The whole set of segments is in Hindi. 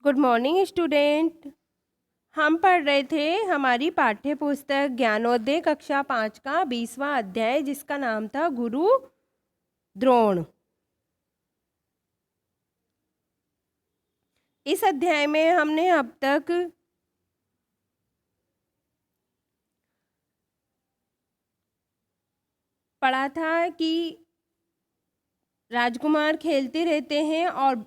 Good morning student. हम पढ़ रहे थे हमारी पाठ्य पुस्तक ज्ञानोदय कक्षा 5 का 20वां अध्याय, जिसका नाम था गुरु द्रोण। इस अध्याय में हमने अब तक पढ़ा था कि राजकुमार खेलते रहते हैं और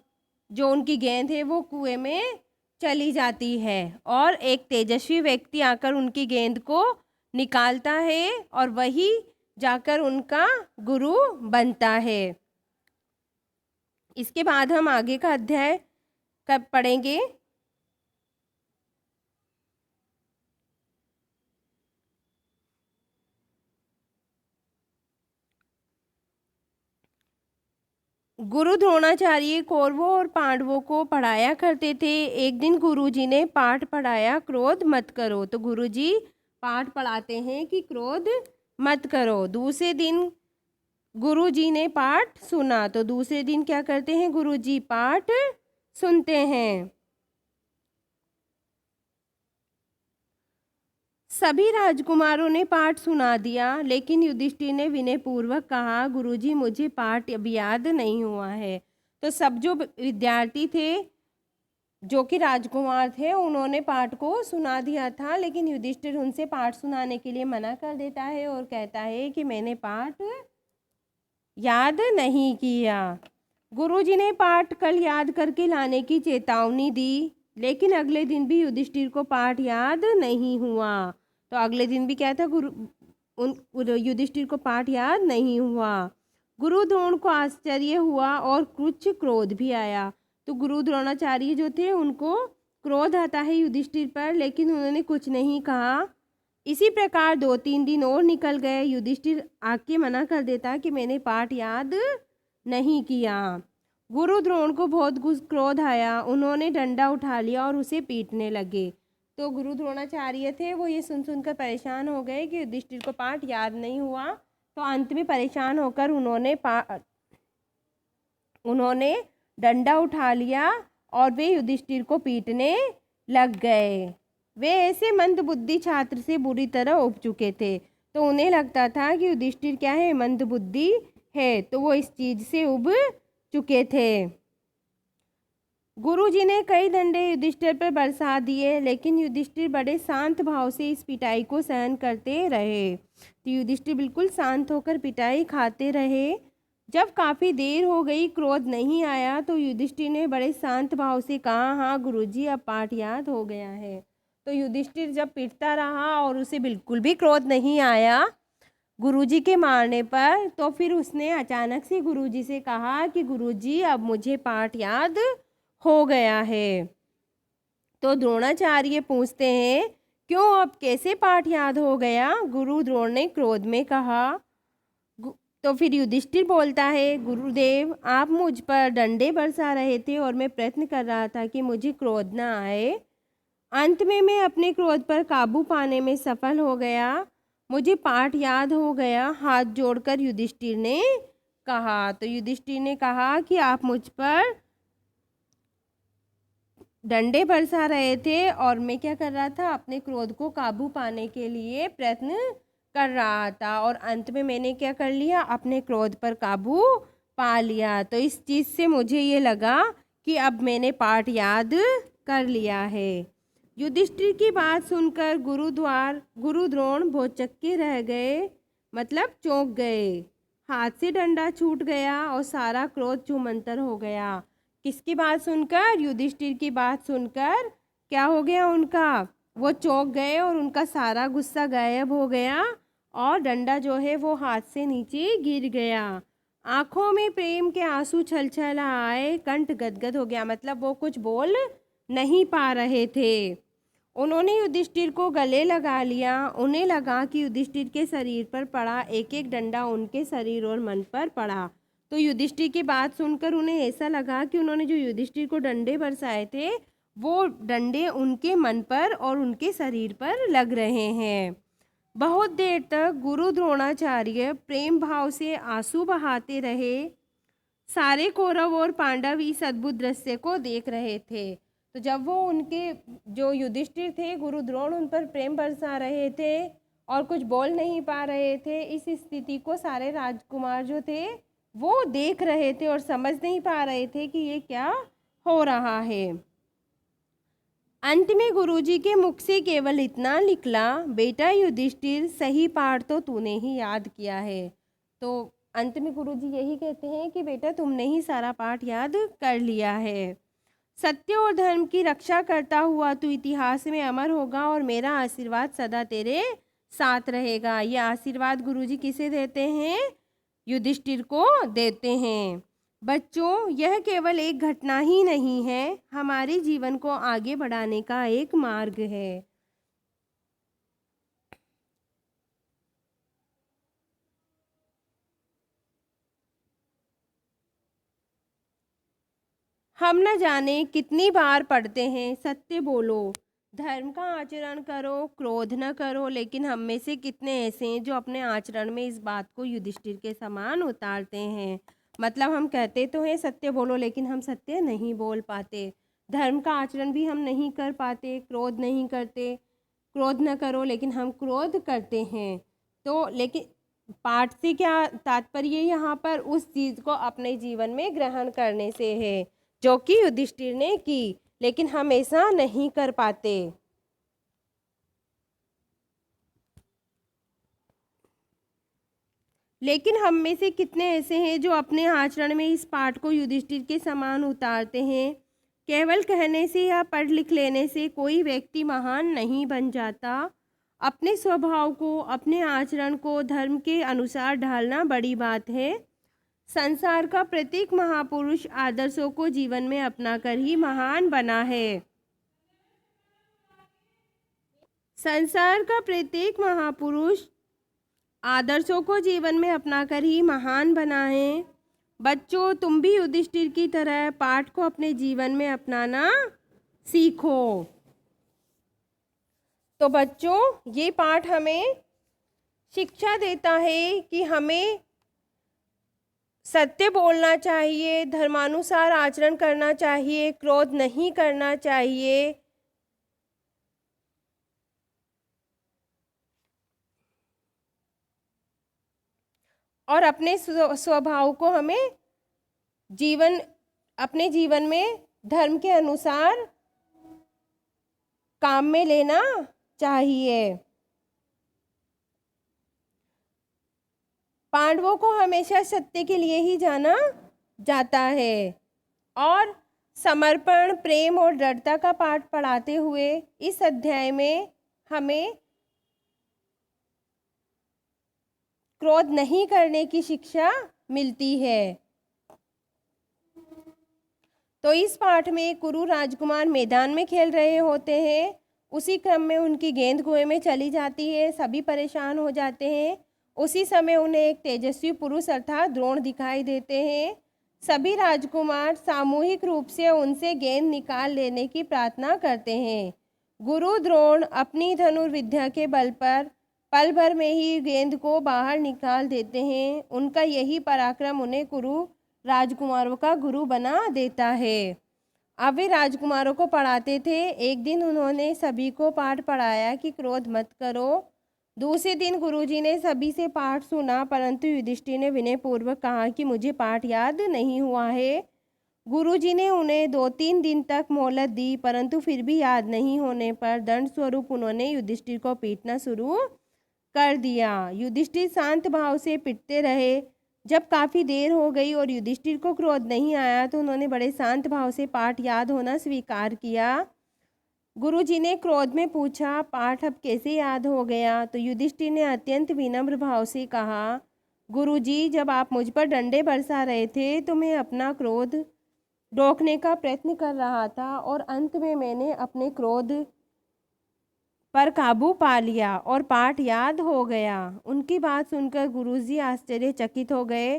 जो उनकी गेंद है वो कुएं में चली जाती है और एक तेजस्वी व्यक्ति आकर उनकी गेंद को निकालता है और वही जाकर उनका गुरु बनता है। इसके बाद हम आगे का अध्याय कब पढ़ेंगे? गुरु द्रोणाचार्य कौरवों और पांडवों को पढ़ाया करते थे। एक दिन गुरुजी ने पाठ पढ़ाया, क्रोध मत करो। तो गुरुजी पाठ पढ़ाते हैं कि क्रोध मत करो। दूसरे दिन गुरुजी ने पाठ सुना, तो दूसरे दिन क्या करते हैं? गुरुजी पाठ सुनते हैं। सभी राजकुमारों ने पाठ सुना दिया, लेकिन युधिष्ठिर ने विनय पूर्वक कहा, गुरुजी मुझे पाठ अब याद नहीं हुआ है। तो सब जो विद्यार्थी थे, जो कि राजकुमार थे, उन्होंने पाठ को सुना दिया था, लेकिन युधिष्ठिर उनसे पाठ सुनाने के लिए मना कर देता है और कहता है कि मैंने पाठ याद नहीं किया। गुरुजी ने पाठ कल याद करके लाने की चेतावनी दी, लेकिन अगले दिन भी युधिष्ठिर को पाठ याद नहीं हुआ। तो अगले दिन भी क्या था? युधिष्ठिर को पाठ याद नहीं हुआ। गुरु द्रोण को आश्चर्य हुआ और कुछ क्रोध भी आया। तो गुरु द्रोणाचार्य जो थे, उनको क्रोध आता है युधिष्ठिर पर, लेकिन उन्होंने कुछ नहीं कहा। इसी प्रकार 2-3 दिन और निकल गए। युधिष्ठिर आके मना कर देता कि मैंने पाठ याद नहीं किया। गुरु द्रोण को बहुत क्रोध आया। उन्होंने डंडा उठा लिया और उसे पीटने लगे। तो गुरु द्रोणाचार्य थे, वो ये सुन सुनकर परेशान हो गए कि युधिष्ठिर को पाठ याद नहीं हुआ। तो अंत में परेशान होकर उन्होंने डंडा उठा लिया और वे युधिष्ठिर को पीटने लग गए। वे ऐसे मंदबुद्धि छात्र से बुरी तरह उब चुके थे, तो उन्हें लगता था कि युधिष्ठिर क्या है? मंदबुद्धि है। तो वो इस चीज से उब चुके थे। गुरुजी ने कई डंडे युधिष्ठिर पर बरसा दिए, लेकिन युधिष्ठिर बड़े शांत भाव से इस पिटाई को सहन करते रहे। तो युधिष्ठिर बिल्कुल शांत होकर पिटाई खाते रहे। जब काफ़ी देर हो गई, क्रोध नहीं आया, तो युधिष्ठिर ने बड़े शांत भाव से कहा, हाँ गुरुजी, अब पाठ याद हो गया है। तो युधिष्ठिर जब पिटता रहा और उसे बिल्कुल भी क्रोध नहीं आया गुरुजी के मारने पर, तो फिर उसने अचानक से गुरुजी से कहा कि गुरुजी, अब मुझे पाठ याद हो गया है। तो द्रोणाचार्य पूछते हैं, क्यों, अब कैसे पाठ याद हो गया? गुरु द्रोण ने क्रोध में कहा। तो फिर युधिष्ठिर बोलता है, गुरुदेव, आप मुझ पर डंडे बरसा रहे थे और मैं प्रयत्न कर रहा था कि मुझे क्रोध न आए। अंत में मैं अपने क्रोध पर काबू पाने में सफल हो गया। मुझे पाठ याद हो गया। हाथ जोड़कर युधिष्ठिर ने कहा। तो युधिष्ठिर ने कहा कि आप मुझ पर डंडे बरसा रहे थे और मैं क्या कर रहा था? अपने क्रोध को काबू पाने के लिए प्रयत्न कर रहा था, और अंत में मैंने क्या कर लिया? अपने क्रोध पर काबू पा लिया। तो इस चीज़ से मुझे ये लगा कि अब मैंने पाठ याद कर लिया है। युधिष्ठिर की बात सुनकर गुरु द्रोण भौचक्के रह गए, मतलब चौंक गए। हाथ से डंडा छूट गया और सारा क्रोध चूमंतर हो गया। किसकी बात सुनकर? युधिष्ठिर की बात सुनकर क्या हो गया उनका? वो चौंक गए और उनका सारा गुस्सा गायब हो गया और डंडा जो है वो हाथ से नीचे गिर गया। आंखों में प्रेम के आंसू छलछल आए, कंठ गदगद हो गया, मतलब वो कुछ बोल नहीं पा रहे थे। उन्होंने युधिष्ठिर को गले लगा लिया। उन्हें लगा कि युधिष्ठिर के शरीर पर पड़ा एक एक डंडा उनके शरीर और मन पर पड़ा। तो युधिष्ठिर की बात सुनकर उन्हें ऐसा लगा कि उन्होंने जो युधिष्ठिर को डंडे बरसाए थे, वो डंडे उनके मन पर और उनके शरीर पर लग रहे हैं। बहुत देर तक गुरु द्रोणाचार्य प्रेम भाव से आंसू बहाते रहे। सारे कौरव और पांडव इस अद्भुत दृश्य को देख रहे थे। तो जब वो उनके जो युधिष्ठिर थे, गुरु द्रोण उन पर प्रेम बरसा रहे थे और कुछ बोल नहीं पा रहे थे, इस स्थिति को सारे राजकुमार जो थे वो देख रहे थे और समझ नहीं पा रहे थे कि ये क्या हो रहा है। अंत में गुरुजी के मुख से केवल इतना निकला, बेटा युधिष्ठिर, सही पाठ तो तूने ही याद किया है। तो अंत में गुरुजी यही कहते हैं कि बेटा तुमने ही सारा पाठ याद कर लिया है। सत्य और धर्म की रक्षा करता हुआ तू इतिहास में अमर होगा और मेरा आशीर्वाद सदा तेरे साथ रहेगा। यह आशीर्वाद गुरुजी किसे देते हैं? युधिष्ठिर को देते हैं। बच्चों, यह केवल एक घटना ही नहीं है, हमारे जीवन को आगे बढ़ाने का एक मार्ग है। हम न जाने कितनी बार पढ़ते हैं, सत्य बोलो, धर्म का आचरण करो, क्रोध न करो, लेकिन हम में से कितने ऐसे हैं जो अपने आचरण में इस बात को युधिष्ठिर के समान उतारते हैं। मतलब हम कहते तो हैं सत्य बोलो, लेकिन हम सत्य नहीं बोल पाते। धर्म का आचरण भी हम नहीं कर पाते, क्रोध नहीं करते, क्रोध न करो, लेकिन हम क्रोध करते हैं। तो लेकिन पाठ से क्या तात्पर्य यहाँ पर उस चीज़ को अपने जीवन में ग्रहण करने से है जो कि युधिष्ठिर ने की, लेकिन हम ऐसा नहीं कर पाते। लेकिन हम में से कितने ऐसे हैं जो अपने आचरण में इस पाठ को युधिष्ठिर के समान उतारते हैं। केवल कहने से या पढ़ लिख लेने से कोई व्यक्ति महान नहीं बन जाता। अपने स्वभाव को, अपने आचरण को धर्म के अनुसार ढालना बड़ी बात है। संसार का प्रत्येक महापुरुष आदर्शों को जीवन में अपनाकर ही महान बना है। संसार का प्रत्येक महापुरुष आदर्शों को जीवन में अपनाकर ही महान बना है। बच्चों, तुम भी युधिष्ठिर की तरह पाठ को अपने जीवन में अपनाना सीखो। तो बच्चों, ये पाठ हमें शिक्षा देता है कि हमें सत्य बोलना चाहिए, धर्मानुसार आचरण करना चाहिए, क्रोध नहीं करना चाहिए, और अपने स्वभाव को हमें अपने जीवन में धर्म के अनुसार काम में लेना चाहिए। पांडवों को हमेशा सत्य के लिए ही जाना जाता है और समर्पण, प्रेम और दृढ़ता का पाठ पढ़ाते हुए इस अध्याय में हमें क्रोध नहीं करने की शिक्षा मिलती है। तो इस पाठ में कुरु राजकुमार मैदान में खेल रहे होते हैं। उसी क्रम में उनकी गेंद कुएं में चली जाती है, सभी परेशान हो जाते हैं। उसी समय उन्हें एक तेजस्वी पुरुष अर्थात द्रोण दिखाई देते हैं। सभी राजकुमार सामूहिक रूप से उनसे गेंद निकाल लेने की प्रार्थना करते हैं। गुरु द्रोण अपनी धनुर्विद्या के बल पर पल भर में ही गेंद को बाहर निकाल देते हैं। उनका यही पराक्रम उन्हें कुरु राजकुमारों का गुरु बना देता है। अब वे राजकुमारों को पढ़ाते थे। एक दिन उन्होंने सभी को पाठ पढ़ाया कि क्रोध मत करो। दूसरे दिन गुरुजी ने सभी से पाठ सुना, परंतु युधिष्ठिर ने विनयपूर्वक कहा कि मुझे पाठ याद नहीं हुआ है। गुरुजी ने उन्हें 2-3 दिन तक मोहलत दी, परंतु फिर भी याद नहीं होने पर दंड स्वरूप उन्होंने युधिष्ठिर को पीटना शुरू कर दिया। युधिष्ठिर शांत भाव से पिटते रहे। जब काफ़ी देर हो गई और युधिष्ठिर को क्रोध नहीं आया तो उन्होंने बड़े शांत भाव से पाठ याद होना स्वीकार किया। गुरुजी ने क्रोध में पूछा, पाठ अब कैसे याद हो गया? तो युधिष्ठिर ने अत्यंत विनम्र भाव से कहा, गुरुजी, जब आप मुझ पर डंडे बरसा रहे थे तो मैं अपना क्रोध रोकने का प्रयत्न कर रहा था और अंत में मैंने अपने क्रोध पर काबू पा लिया और पाठ याद हो गया। उनकी बात सुनकर गुरुजी आश्चर्यचकित हो गए।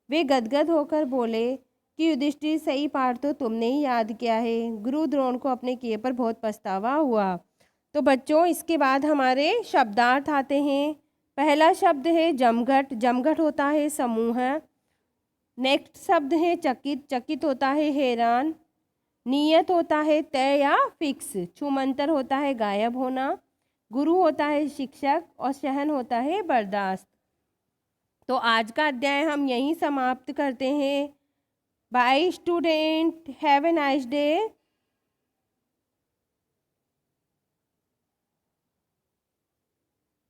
वे गदगद होकर बोले कि युधिष्ठिर, सही पाठ तो तुमने ही याद किया है। गुरु द्रोण को अपने किए पर बहुत पछतावा हुआ। तो बच्चों, इसके बाद हमारे शब्दार्थ आते हैं। पहला शब्द है जमघट। जमघट होता है समूह। नेक्स्ट शब्द है चकित। चकित होता है हैरान। नियत होता है तय या फिक्स, छूमंतर होता है गायब होना, गुरु होता है शिक्षक और सहन होता है बर्दाश्त। तो आज का अध्याय हम यहीं समाप्त करते हैं। Bye student, have a nice day.